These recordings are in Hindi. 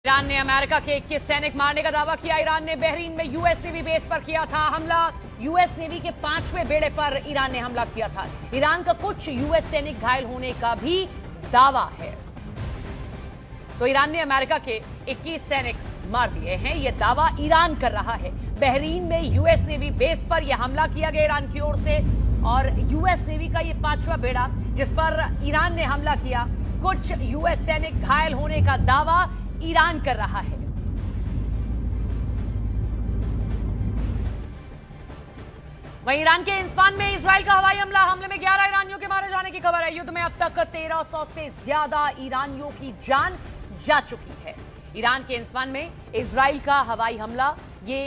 ईरान ने अमेरिका के 21 सैनिक मारने का दावा किया। ईरान ने बहरीन में यूएस नेवी बेस पर किया था हमला। यूएस नेवी के 5वें बेड़े पर ईरान ने हमला किया था। ईरान का कुछ यूएस सैनिक घायल होने का भी दावा है। तो ईरान ने अमेरिका के 21 सैनिक मार दिए हैं, यह दावा ईरान कर रहा है। बहरीन में यूएस नेवी बेस पर यह हमला किया गया ईरान की ओर से, और यूएस नेवी का यह 5वां बेड़ा जिस पर ईरान ने हमला किया, कुछ यूएस सैनिक घायल होने का दावा ईरान कर रहा है। वहीं ईरान के इंस्फान में इजराइल का हवाई हमले में 11 ईरानियों के मारे जाने की खबर है। युद्ध में अब तक 1300 से ज्यादा ईरानियों की जान जा चुकी है। ईरान के इंस्फान में इजराइल का हवाई हमला ये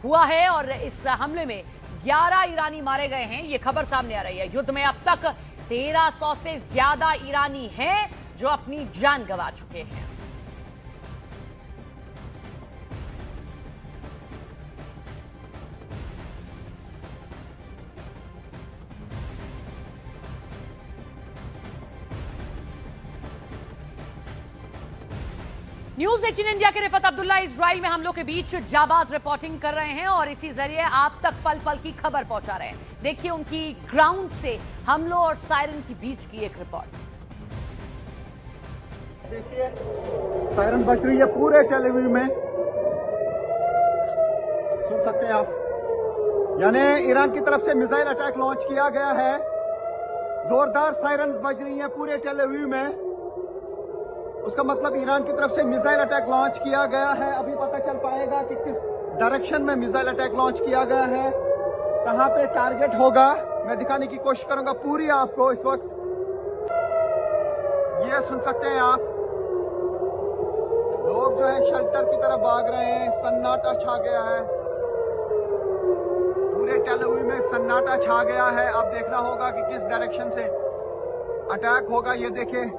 हुआ है और इस हमले में 11 ईरानी मारे गए हैं, ये खबर सामने आ रही है। युद्ध में अब तक 1300 से ज्यादा ईरानी हैं जो अपनी जान गंवा चुके हैं। न्यूज 18 इंडिया के रिफत अब्दुल्ला इजराइल में हमलों के बीच जाबाज रिपोर्टिंग कर रहे हैं और इसी जरिए आप तक पल पल की खबर पहुंचा रहे हैं। देखिए उनकी ग्राउंड से हमलों और सायरन के बीच की एक रिपोर्ट। देखिए सायरन बज रही है पूरे टेल अवीव में, सुन सकते हैं आप। यानी ईरान की तरफ से मिसाइल अटैक लॉन्च किया गया है। जोरदार सायरन बज रही है पूरे टेल अवीव में। उसका मतलब ईरान की तरफ से मिसाइल अटैक लॉन्च किया गया है। अभी पता चल पाएगा कि किस डायरेक्शन में मिसाइल अटैक लॉन्च किया गया है, कहां पे टारगेट होगा, मैं दिखाने की कोशिश करूंगा पूरी आपको। इस वक्त ये सुन सकते हैं आप, लोग जो है शेल्टर की तरफ भाग रहे हैं। सन्नाटा छा गया है, पूरे टेल अवीव में सन्नाटा छा गया है। अब देखना होगा कि किस डायरेक्शन से अटैक होगा। ये देखिए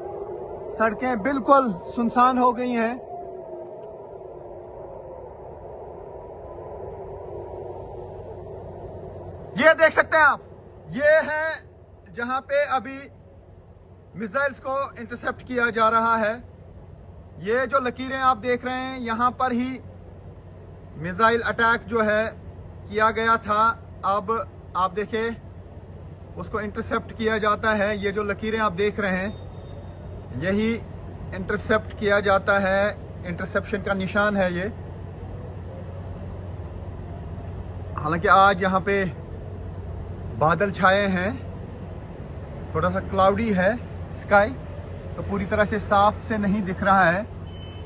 सड़कें बिल्कुल सुनसान हो गई हैं। ये देख सकते हैं आप, ये है जहां पे अभी मिसाइल्स को इंटरसेप्ट किया जा रहा है। ये जो लकीरें आप देख रहे हैं, यहां पर ही मिसाइल अटैक जो है किया गया था। अब आप देखिए उसको इंटरसेप्ट किया जाता है। ये जो लकीरें आप देख रहे हैं, यही इंटरसेप्ट किया जाता है, इंटरसेप्शन का निशान है ये। हालांकि आज यहाँ पे बादल छाए हैं, थोड़ा सा क्लाउडी है स्काई, तो पूरी तरह से साफ से नहीं दिख रहा है,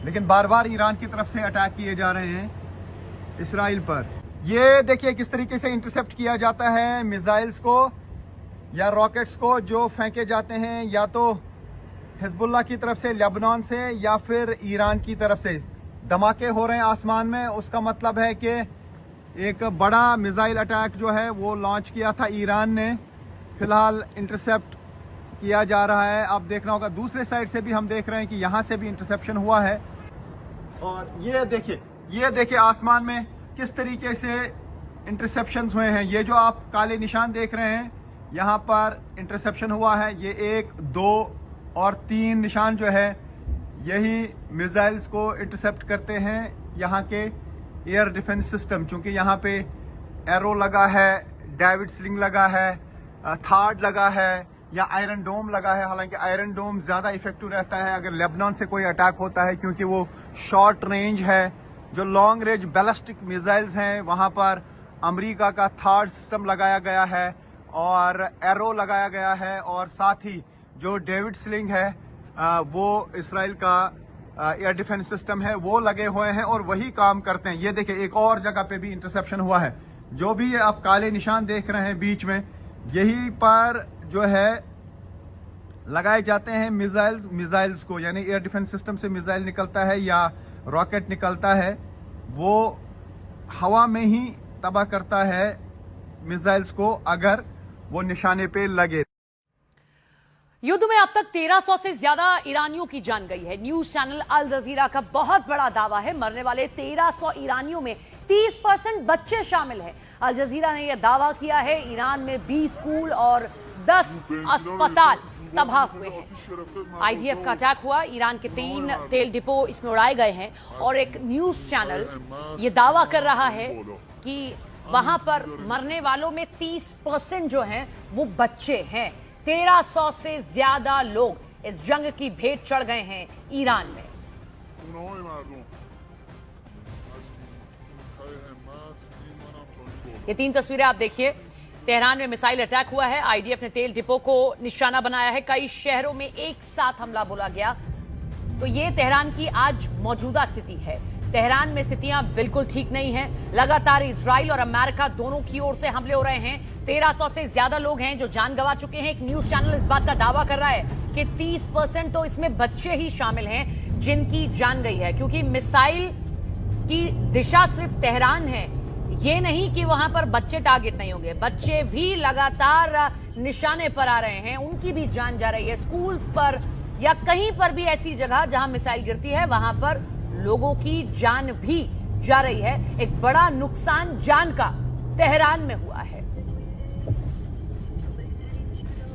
लेकिन बार बार ईरान की तरफ से अटैक किए जा रहे हैं इसराइल पर। ये देखिए किस तरीके से इंटरसेप्ट किया जाता है मिसाइल्स को या रॉकेट्स को जो फेंके जाते हैं, या तो हिजबुल्लाह की तरफ से, लेबनान से, या फिर ईरान की तरफ से। धमाके हो रहे हैं आसमान में, उसका मतलब है कि एक बड़ा मिसाइल अटैक जो है वो लॉन्च किया था ईरान ने, फिलहाल इंटरसेप्ट किया जा रहा है। अब देखना होगा, दूसरे साइड से भी हम देख रहे हैं कि यहाँ से भी इंटरसेप्शन हुआ है। और ये देखिए आसमान में किस तरीके से इंटरसेप्शन हुए हैं। ये जो आप काले निशान देख रहे हैं, यहाँ पर इंटरसेप्शन हुआ है। ये 1, 2 और 3 निशान जो है, यही मिसाइल्स को इंटरसेप्ट करते हैं यहाँ के एयर डिफेंस सिस्टम। चूंकि यहाँ पे एरो लगा है, डेविड स्लिंग लगा है, थार्ड लगा है, या आयरन डोम लगा है। हालांकि आयरन डोम ज़्यादा इफेक्टिव रहता है अगर लेबनान से कोई अटैक होता है, क्योंकि वो शॉर्ट रेंज है। जो लॉन्ग रेंज बैलिस्टिक मिसाइल्स हैं, वहाँ पर अमेरिका का थार्ड सिस्टम लगाया गया है और एरो लगाया गया है, और साथ ही जो डेविड स्लिंग है वो इसराइल का एयर डिफेंस सिस्टम है, वो लगे हुए हैं और वही काम करते हैं। ये देखिए एक और जगह पे भी इंटरसेप्शन हुआ है। जो भी आप काले निशान देख रहे हैं बीच में, यही पर जो है लगाए जाते हैं मिसाइल्स को। यानी एयर डिफेंस सिस्टम से मिसाइल निकलता है या रॉकेट निकलता है, वो हवा में ही तबाह करता है मिसाइल्स को अगर वो निशाने पे लगे। युद्ध में अब तक 1300 से ज्यादा ईरानियों की जान गई है। न्यूज चैनल अल जजीरा का बहुत बड़ा दावा है, मरने वाले 1300 ईरानियों में 30% बच्चे शामिल हैं। अल जजीरा ने यह दावा किया है। ईरान में 20 स्कूल और 10 अस्पताल तबाह हुए हैं। आईडीएफ का अटैक हुआ, ईरान के 3 तेल डिपो इसमें उड़ाए गए हैं और एक न्यूज चैनल ये दावा कर रहा है कि वहां पर मरने वालों में 30% जो हैं वो बच्चे हैं। 1300 से ज्यादा लोग इस जंग की भेंट चढ़ गए हैं ईरान में। ये 3 तस्वीरें आप देखिए। तेहरान में मिसाइल अटैक हुआ है, आईडीएफ ने तेल डिपो को निशाना बनाया है, कई शहरों में एक साथ हमला बोला गया। तो ये तेहरान की आज मौजूदा स्थिति है। तेहरान में स्थितियां बिल्कुल ठीक नहीं है। लगातार इजराइल और अमेरिका दोनों की ओर से हमले हो रहे हैं। 1300 से ज्यादा लोग हैं जो जान गंवा चुके हैं। एक न्यूज चैनल इस बात का दावा कर रहा है कि 30% तो इसमें बच्चे ही शामिल हैं जिनकी जान गई है, क्योंकि मिसाइल की दिशा सिर्फ तेहरान है, ये नहीं कि वहां पर बच्चे टारगेट नहीं होंगे। बच्चे भी लगातार निशाने पर आ रहे हैं, उनकी भी जान जा रही है। स्कूल्स पर या कहीं पर भी ऐसी जगह जहां मिसाइल गिरती है वहां पर लोगों की जान भी जा रही है। एक बड़ा नुकसान जान का तेहरान में हुआ है।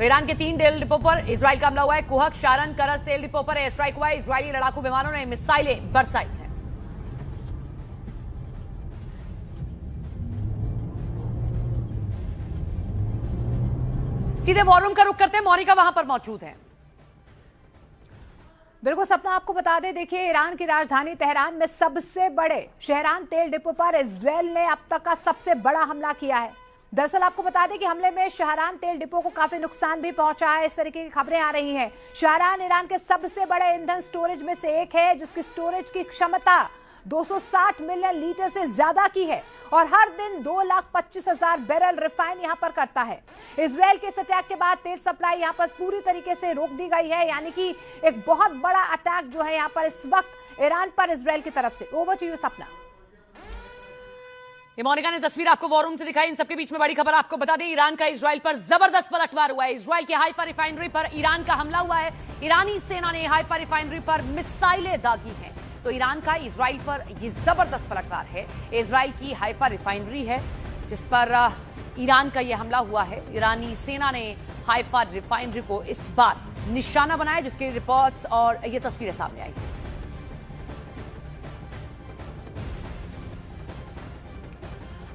ईरान के 3 तेल डिपो पर इजराइल का हमला हुआ है। कुहक, शारन, करज तेल डिपो पर एयर स्ट्राइक हुआ है। इजरायली लड़ाकू विमानों ने मिसाइलें बरसाई हैं। सीधे वॉर रूम का रुख करते हैं, मोनिका वहां पर मौजूद है। बिल्कुल सपना, आपको बता दें, देखिए ईरान की राजधानी तेहरान में सबसे बड़े शहरान तेल डिपो पर इजरायल ने अब तक का सबसे बड़ा हमला किया है। दरअसल आपको बता दें कि हमले में शहरान तेल डिपो को काफी नुकसान भी पहुंचा है, इस तरीके की खबरें आ रही हैं। शहरान ईरान के सबसे बड़े ईंधन स्टोरेज में से एक है, जिसकी स्टोरेज की क्षमता 260 मिलियन लीटर से ज्यादा की है और हर दिन 2,25,000 बैरल रिफाइन यहां पर करता है। इजरायल के इस अटैक के बाद तेल सप्लाई यहां पर पूरी तरीके से रोक दी गई है, यानी कि एक बहुत बड़ा अटैक जो है यहां पर इस वक्त ईरान पर इजरायल की तरफ से। ओवर टू यू सपना। ये मोनिका ने तस्वीर आपको वॉर रूम से दिखाई। इन सबके बीच में बड़ी खबर आपको बता दें, ईरान का इजराइल पर जबरदस्त पलटवार हुआ है। इजराइल की हाइपर रिफाइनरी पर ईरान का हमला हुआ है। ईरानी सेना ने हाइपर रिफाइनरी पर मिसाइलें दागी हैं। तो ईरान का इजराइल पर यह जबरदस्त पलटवार है। इजराइल की हाइपर रिफाइनरी है जिस पर ईरान का यह हमला हुआ है। ईरानी सेना ने हाइपर रिफाइनरी को इस बार निशाना बनाया, जिसके रिपोर्ट्स और ये तस्वीरें सामने आई।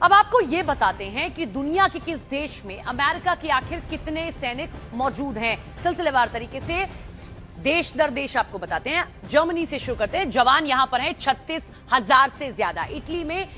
अब आपको ये बताते हैं कि दुनिया के किस देश में अमेरिका के आखिर कितने सैनिक मौजूद हैं। सिलसिलेवार तरीके से देश दर देश आपको बताते हैं। जर्मनी से शुरू करते हैं। जवान यहां पर हैं 36,000 से ज्यादा। इटली में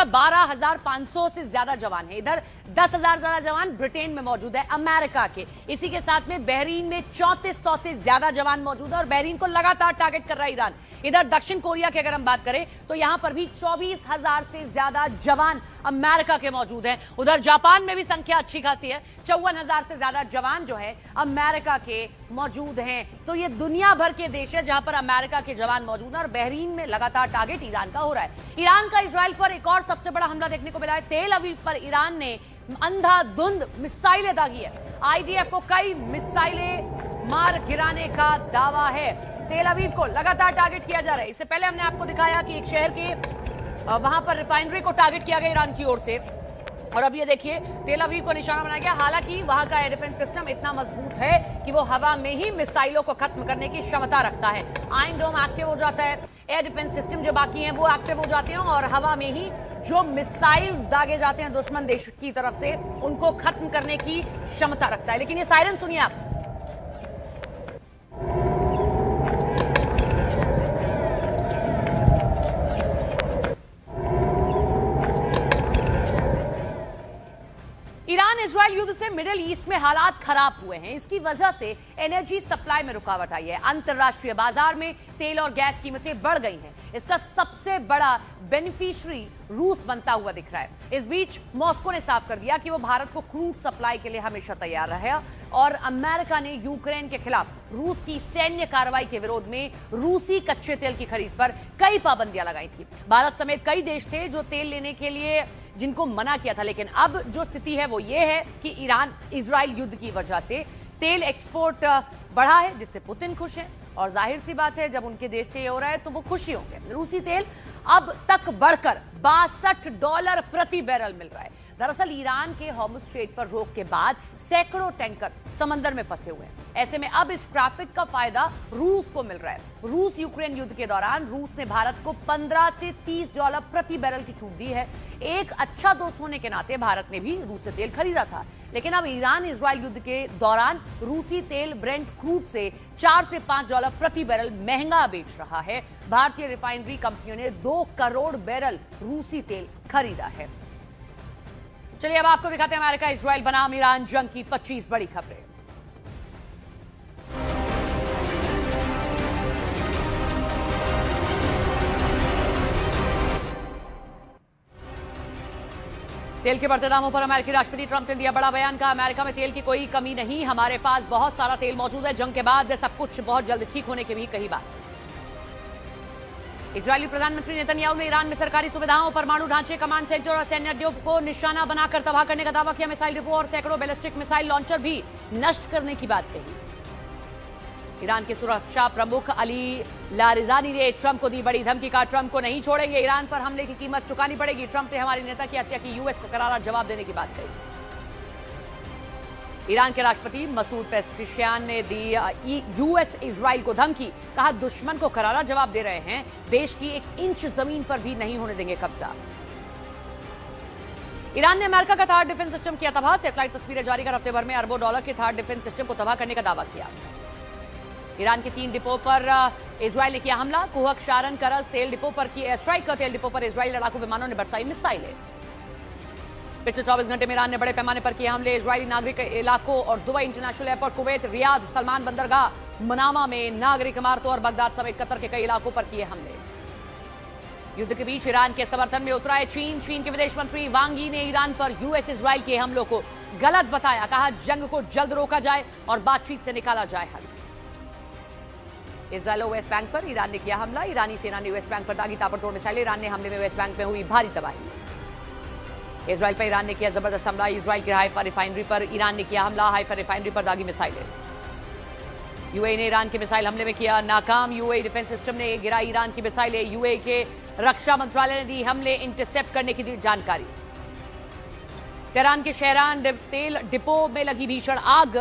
12,500 से ज्यादा जवान है। इधर 10,000 ज्यादा जवान ब्रिटेन में मौजूद है, अमेरिका के। इसी के साथ में बहरीन में 3400 से ज्यादा जवान मौजूद है और बहरीन को लगातार टारगेट कर रहा है ईरान। इधर दक्षिण कोरिया की अगर हम बात करें तो यहां पर भी 24,000 से ज्यादा जवान अमेरिका के मौजूद हैं। उधर जापान में भी संख्या अच्छी खासी है, 54,000 से ज्यादा जवान जो है अमेरिका के मौजूद हैं। तो ये दुनिया भर के देश है जहां पर अमेरिका के जवान मौजूद हैं और बहरीन में लगातार टारगेट ईरान का हो रहा है। ईरान का इजराइल पर एक और सबसे बड़ा हमला देखने को मिला है। तेल अवीव पर ईरान ने अंधाधुंध मिसाइलें दागी है। आईडीएफ को कई मिसाइलें मार गिराने का दावा है। तेल अवीव को लगातार टारगेट किया जा रहा है। इससे पहले हमने आपको दिखाया कि एक शहर के वहां पर रिफाइनरी को टारगेट किया गया ईरान की ओर से, और अब ये देखिए तेल अवीव को निशाना बनाया गया। हालांकि वहां का एयर डिफेंस सिस्टम इतना मजबूत है कि वो हवा में ही मिसाइलों को खत्म करने की क्षमता रखता है। आयरन डोम एक्टिव हो जाता है, एयर डिफेंस सिस्टम जो बाकी हैं वो एक्टिव हो जाते हैं और हवा में ही जो मिसाइल्स दागे जाते हैं दुश्मन देश की तरफ से उनको खत्म करने की क्षमता रखता है। लेकिन ये सायरन सुनिए आप। ईरान इजराइल युद्ध से मिडिल ईस्ट में हालात खराब हुए हैं। इसकी वजह से एनर्जी सप्लाई में रुकावट आई है। अंतर्राष्ट्रीय बाजार में तेल और गैस कीमतें बढ़ गई हैं। इसका सबसे बड़ा बेनिफिशियरी रूस बनता हुआ दिख रहा है। इस बीच मॉस्को ने साफ कर दिया कि वो भारत को क्रूड सप्लाई के लिए हमेशा तैयार रहा और अमेरिका ने यूक्रेन के खिलाफ रूस की सैन्य कार्रवाई के विरोध में रूसी कच्चे तेल की खरीद पर कई पाबंदियां लगाई थी। भारत समेत कई देश थे जो तेल लेने के लिए जिनको मना किया था। लेकिन अब जो स्थिति है वो ये है कि ईरान इजराइल युद्ध की वजह से तेल एक्सपोर्ट बढ़ा है, जिससे पुतिन खुश हैं और जाहिर सी बात है जब उनके देश से ये हो रहा है तो वो खुशी होंगे। रूसी तेल अब तक बढ़कर $62 प्रति बैरल मिल रहा है। दरअसल ईरान के हॉर्मुज़ स्ट्रेट पर रोक के बाद सैकड़ों टैंकर समंदर में फंसे हुए हैं। ऐसे में अब इस ट्रैफिक का फायदा रूस को मिल रहा है। रूस यूक्रेन युद्ध के दौरान रूस ने भारत को 15 से 30 डॉलर प्रति बैरल की छूट दी है। एक अच्छा दोस्त होने के नाते भारत ने भी रूस से तेल खरीदा था, लेकिन अब ईरान इजराइल युद्ध के दौरान रूसी तेल ब्रेंट क्रूड से 4 से 5 डॉलर प्रति बैरल महंगा बेच रहा है। भारतीय रिफाइनरी कंपनियों ने 2 करोड़ बैरल रूसी तेल खरीदा है। चलिए अब आपको दिखाते हैं अमेरिका इजराइल बनाम ईरान जंग की 25 बड़ी खबरें। तेल के बढ़ते दामों पर अमेरिकी राष्ट्रपति ट्रंप ने दिया बड़ा बयान। कहा, अमेरिका में तेल की कोई कमी नहीं, हमारे पास बहुत सारा तेल मौजूद है। जंग के बाद सब कुछ बहुत जल्द ठीक होने की भी कही बात। इजरायली प्रधानमंत्री नेतन्याहू ने ईरान में सरकारी सुविधाओं, परमाणु ढांचे, कमांड सेंटर और सैन्य अड्डों को निशाना बनाकर तबाह करने का दावा किया। मिसाइल डिपो और सैकड़ों बैलिस्टिक मिसाइल लॉन्चर भी नष्ट करने की बात कही। ईरान के सुरक्षा प्रमुख अली लारिजानी ने ट्रंप को दी बड़ी धमकी। का ट्रंप को नहीं छोड़ेंगे, ईरान पर हमले की कीमत चुकानी पड़ेगी। ट्रंप ने हमारे नेता की हत्या की यूएस को करारा जवाब देने की बात कही। ईरान के राष्ट्रपति मसूद पेज़ेश्कियान ने दी यूएस इजराइल को धमकी। कहा, दुश्मन को करारा जवाब दे रहे हैं, देश की 1 इंच जमीन पर भी नहीं होने देंगे कब्जा। ईरान ने अमेरिका का थार्ड डिफेंस सिस्टम किया तबाह। सैटेलाइट तस्वीरें जारी कर हफ्ते भर में अरबों डॉलर के थार्ड डिफेंस सिस्टम को तबाह करने का दावा किया। ईरान के 3 डिपो पर इजराइल ने किया हमला। कुहक, शारन, करज तेल डिपो पर की एयर स्ट्राइक। तेल डिपो पर इजराइली लड़ाकू विमानों ने बरसाई मिसाइलें। पिछले 24 घंटे में ईरान ने बड़े पैमाने पर किए हमले इजरायली नागरिक इलाकों और Dubai international airport, Kuwait, Riyadh, Salman बंदरगाह, मनामा में नागरिक इमारतों और बगदाद समेत कतर के कई इलाकों पर किए हमले। युद्ध के बीच ईरान के समर्थन में उतरा है चीन। चीन के विदेश मंत्री वांग यी ने ईरान पर यूएस इजराइल के हमलों को गलत बताया। कहा, जंग को जल्द रोका जाए और बातचीत से निकाला जाए हल। इजराइल वेस्ट बैंक पर ईरान ने किया हमला। ईरानी सेना ने वेस्ट बैंक पर दागी ताबड़तोड़ मिसाइलें। ईरान ने हमले में वेस्ट बैंक में हुई भारी तबाही। इजराइल पर ईरान ने किया जबरदस्त हमला। इजराइल की हाइफा रिफाइनरी पर ईरान ने किया हमला। हाइफा रिफाइनरी पर दागी मिसाइलें। यूएई ने ईरान के मिसाइल हमले में किया नाकाम। यूएई डिफेंस सिस्टम ने गिराई ईरान की मिसाइलें। यूएई के रक्षा मंत्रालय ने दी हमले इंटरसेप्ट करने की दी जानकारी। तेहरान के शहरान तेल डिपो में लगी भीषण आग।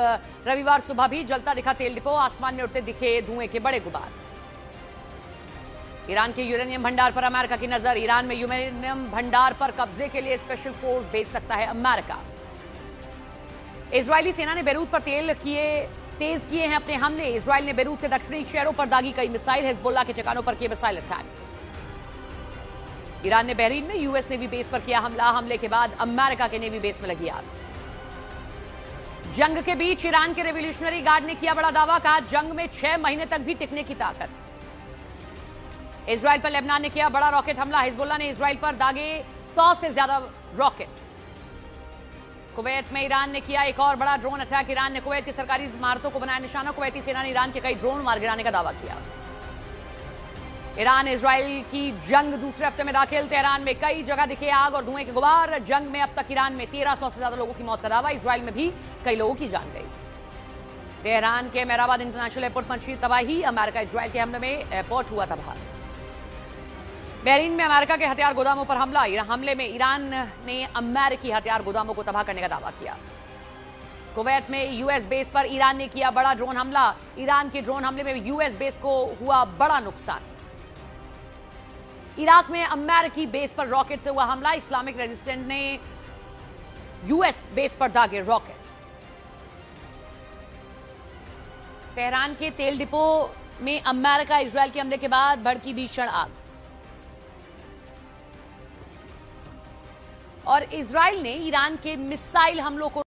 रविवार सुबह भी जलता दिखा तेल डिपो। आसमान में उड़ते दिखे धुएं के बड़े गुबार। ईरान के यूरेनियम भंडार पर अमेरिका की नजर। ईरान में यूरेनियम भंडार पर कब्जे के लिए स्पेशल फोर्स भेज सकता है अमेरिका। इजरायली सेना ने बेरूत पर तेज किए हैं अपने हमले। इजरायल ने बेरूत के दक्षिणी शहरों पर दागी कई मिसाइल। हिजबुल्लाह के ठिकानों पर किए मिसाइल अटैक। ईरान ने बहरीन में यूएस नेवी बेस पर किया हमला। हमले के बाद अमेरिका के नेवी बेस में लगी आग। जंग के बीच ईरान के रेवोल्यूशनरी गार्ड ने किया बड़ा दावा। कहा, जंग में 6 महीने तक भी टिकने की ताकत। इजराइल पर लेबनान ने किया बड़ा रॉकेट हमला। हिजबुल्लाह ने इजराइल पर दागे 100 से ज्यादा रॉकेट। कुवैत में ईरान ने किया एक और बड़ा ड्रोन अटैक। ईरान ने कुवैत की सरकारी इमारतों को बनाया निशाना। कुवैती सेना ने ईरान के कई ड्रोन मार गिराने का दावा किया। ईरान इजराइल की जंग दूसरे हफ्ते में दाखिल। तेहरान में कई जगह दिखे आग और धुएं के गुबार। जंग में अब तक ईरान में 1300 से ज्यादा लोगों की मौत का दावा। इजराइल में भी कई लोगों की जान गई। तेहरान के मेहराबाद इंटरनेशनल एयरपोर्ट पर मची तबाही। अमेरिका इजराइल के हमले में एयरपोर्ट हुआ तबाह। बहरीन में अमेरिका के हथियार गोदामों पर हमला। हमले में ईरान ने अमेरिकी हथियार गोदामों को तबाह करने का दावा किया। कुवैत में यूएस बेस पर ईरान ने किया बड़ा ड्रोन हमला। ईरान के ड्रोन हमले में यूएस बेस को हुआ बड़ा नुकसान। इराक में अमेरिकी बेस पर रॉकेट से हुआ हमला। इस्लामिक रेजिस्टेंट ने यूएस बेस पर दागे रॉकेट। तेहरान के तेल डिपो में अमेरिका इजरायल के हमले के बाद भड़की भीषण आग। और इजरायल ने ईरान के मिसाइल हमलों को